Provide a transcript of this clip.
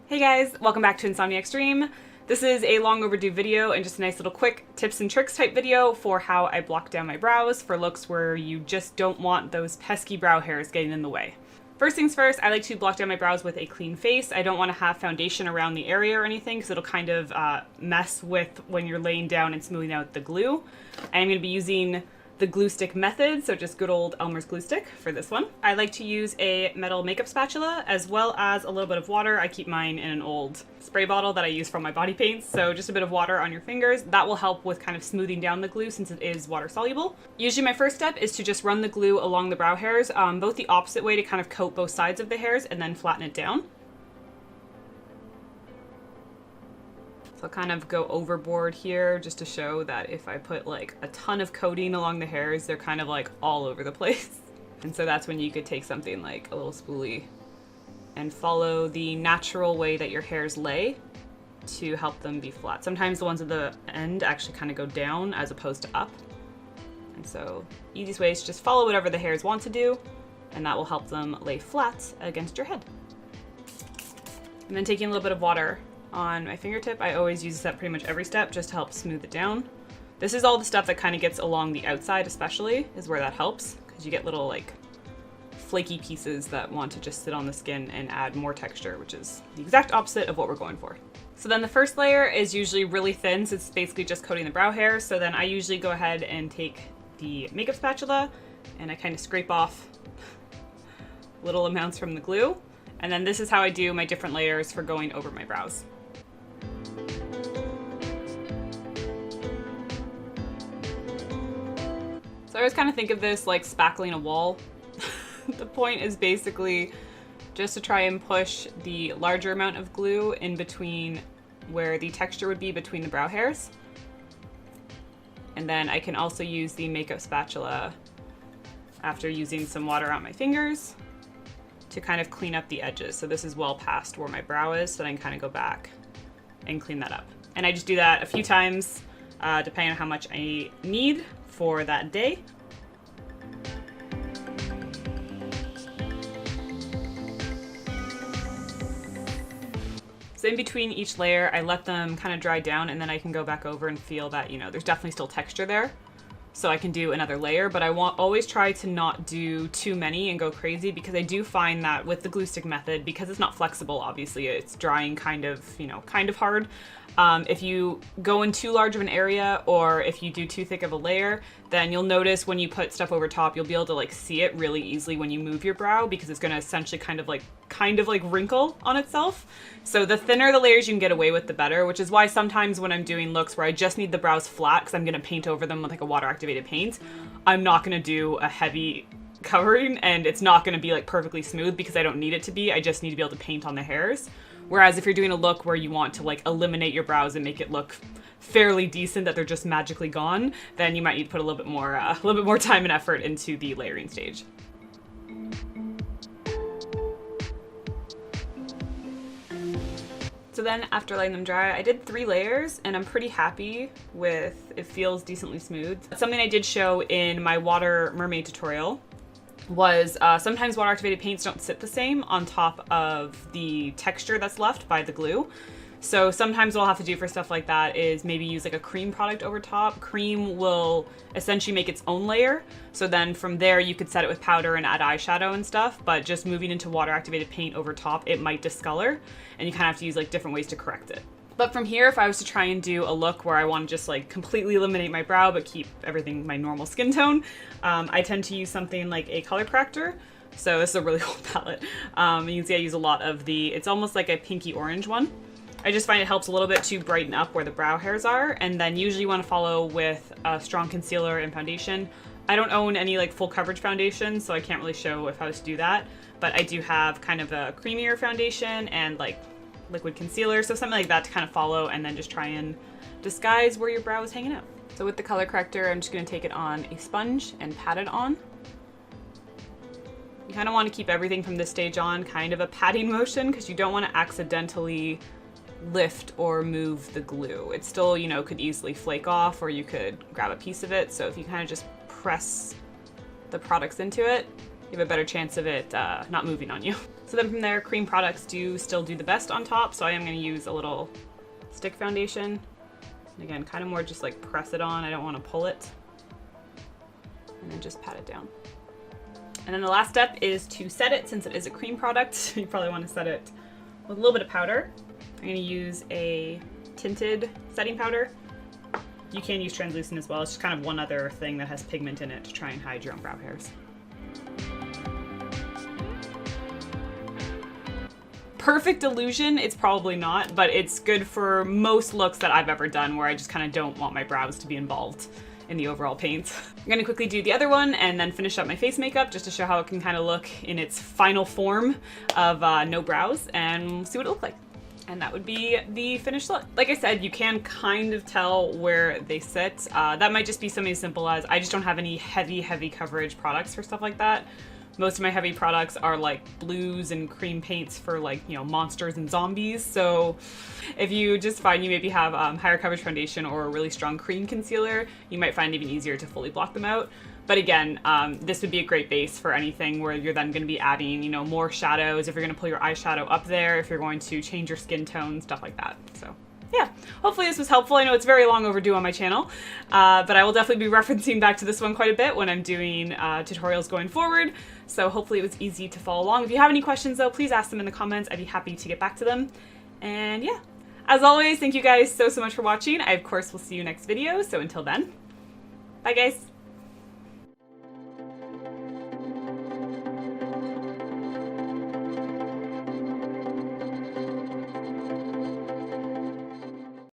Hey guys, welcome back to Insomnia Extreme. This is a long overdue video and just a nice little quick tips and tricks type video for how I block down my brows for looks where you just don't want those pesky brow hairs getting in the way. First things first, I like to block down my brows with a clean face. I don't want to have foundation around the area or anything because it'll kind of mess with when you're laying down and smoothing out the glue. I'm going to be using the glue stick method, so just good old Elmer's glue stick for this one. I like to use a metal makeup spatula as well as a little bit of water. I keep mine in an old spray bottle that I use for my body paints, so just a bit of water on your fingers. That will help with kind of smoothing down the glue since it is water soluble. Usually my first step is to just run the glue along the brow hairs, both the opposite way to kind of coat both sides of the hairs and then flatten it down. So I'll kind of go overboard here just to show that if I put like a ton of coating along the hairs, they're kind of like all over the place. And so that's when you could take something like a little spoolie and follow the natural way that your hairs lay to help them be flat. Sometimes the ones at the end actually kind of go down as opposed to up. And so easiest way is just follow whatever the hairs want to do, and that will help them lay flat against your head. And then taking a little bit of water on my fingertip. I always use this at pretty much every step just to help smooth it down. This is all the stuff that kind of gets along the outside especially, is where that helps, because you get little like flaky pieces that want to just sit on the skin and add more texture, which is the exact opposite of what we're going for. So then the first layer is usually really thin, so it's basically just coating the brow hair. So then I usually go ahead and take the makeup spatula and I kind of scrape off little amounts from the glue. And then this is how I do my different layers for going over my brows. So I always kind of think of this like spackling a wall. The point is basically just to try and push the larger amount of glue in between where the texture would be between the brow hairs. And then I can also use the makeup spatula after using some water on my fingers to kind of clean up the edges. So this is well past where my brow is, so then I can kind of go back and clean that up. And I just do that a few times, depending on how much I need for that day. So in between each layer, I let them kind of dry down, and then I can go back over and feel that, you know, there's definitely still texture there. So I can do another layer, but I always try to not do too many and go crazy, because I do find that with the glue stick method, because it's not flexible, obviously it's drying kind of, kind of hard. If you go in too large of an area, or if you do too thick of a layer, then you'll notice when you put stuff over top, you'll be able to like see it really easily when you move your brow, because it's going to essentially kind of like wrinkle on itself. So the thinner the layers you can get away with, the better, which is why sometimes when I'm doing looks where I just need the brows flat because I'm going to paint over them with like a water activated paint, I'm not going to do a heavy covering, and it's not going to be like perfectly smooth because I don't need it to be. I just need to be able to paint on the hairs. Whereas if you're doing a look where you want to like eliminate your brows and make it look fairly decent, that they're just magically gone, then you might need to put a little bit more time and effort into the layering stage. So then after letting them dry, I did 3 layers and I'm pretty happy with, it feels decently smooth. Something I did show in my water mermaid tutorial was sometimes water activated paints don't sit the same on top of the texture that's left by the glue. So sometimes what I'll have to do for stuff like that is maybe use like a cream product over top. Cream will essentially make its own layer. So then from there you could set it with powder and add eyeshadow and stuff, but just moving into water activated paint over top, it might discolor, and you kind of have to use like different ways to correct it. But from here, if I was to try and do a look where I want to just like completely eliminate my brow but keep everything my normal skin tone, I tend to use something like a color corrector. So this is a really old palette. You can see I use a lot of it's almost like a pinky orange one. I just find it helps a little bit to brighten up where the brow hairs are, and then usually you want to follow with a strong concealer and foundation. I don't own any like full coverage foundation, so I can't really show how to do that, but I do have kind of a creamier foundation and like liquid concealer, so something like that to kind of follow and then just try and disguise where your brow is hanging out. So with the color corrector, I'm just going to take it on a sponge and pat it on. You kind of want to keep everything from this stage on kind of a patting motion, because you don't want to accidentally lift or move the glue. It still, could easily flake off, or you could grab a piece of it. So if you kind of just press the products into it, you have a better chance of it not moving on you. So then from there, cream products do still do the best on top, so I am going to use a little stick foundation. And again, kind of more just like press it on, I don't want to pull it. And then just pat it down. And then the last step is to set it. Since it is a cream product, you probably want to set it with a little bit of powder. I'm going to use a tinted setting powder. You can use translucent as well. It's just kind of one other thing that has pigment in it to try and hide your own brow hairs. Perfect illusion, it's probably not, but it's good for most looks that I've ever done where I just kind of don't want my brows to be involved in the overall paint. I'm gonna quickly do the other one and then finish up my face makeup just to show how it can kind of look in its final form of no brows and see what it looks like. And that would be the finished look. Like I said, you can kind of tell where they sit. That might just be something as simple as I just don't have any heavy coverage products for stuff like that. Most of my heavy products are like blues and cream paints for like, you know, monsters and zombies. So if you just find you maybe have higher coverage foundation or a really strong cream concealer, you might find it even easier to fully block them out. But again, this would be a great base for anything where you're then going to be adding, you know, more shadows, if you're going to pull your eyeshadow up there, if you're going to change your skin tone, stuff like that. So yeah, hopefully this was helpful. I know it's very long overdue on my channel, but I will definitely be referencing back to this one quite a bit when I'm doing tutorials going forward. So hopefully it was easy to follow along. If you have any questions though, please ask them in the comments. I'd be happy to get back to them. And yeah, as always, thank you guys so much for watching. I of course will see you next video. So until then, bye guys.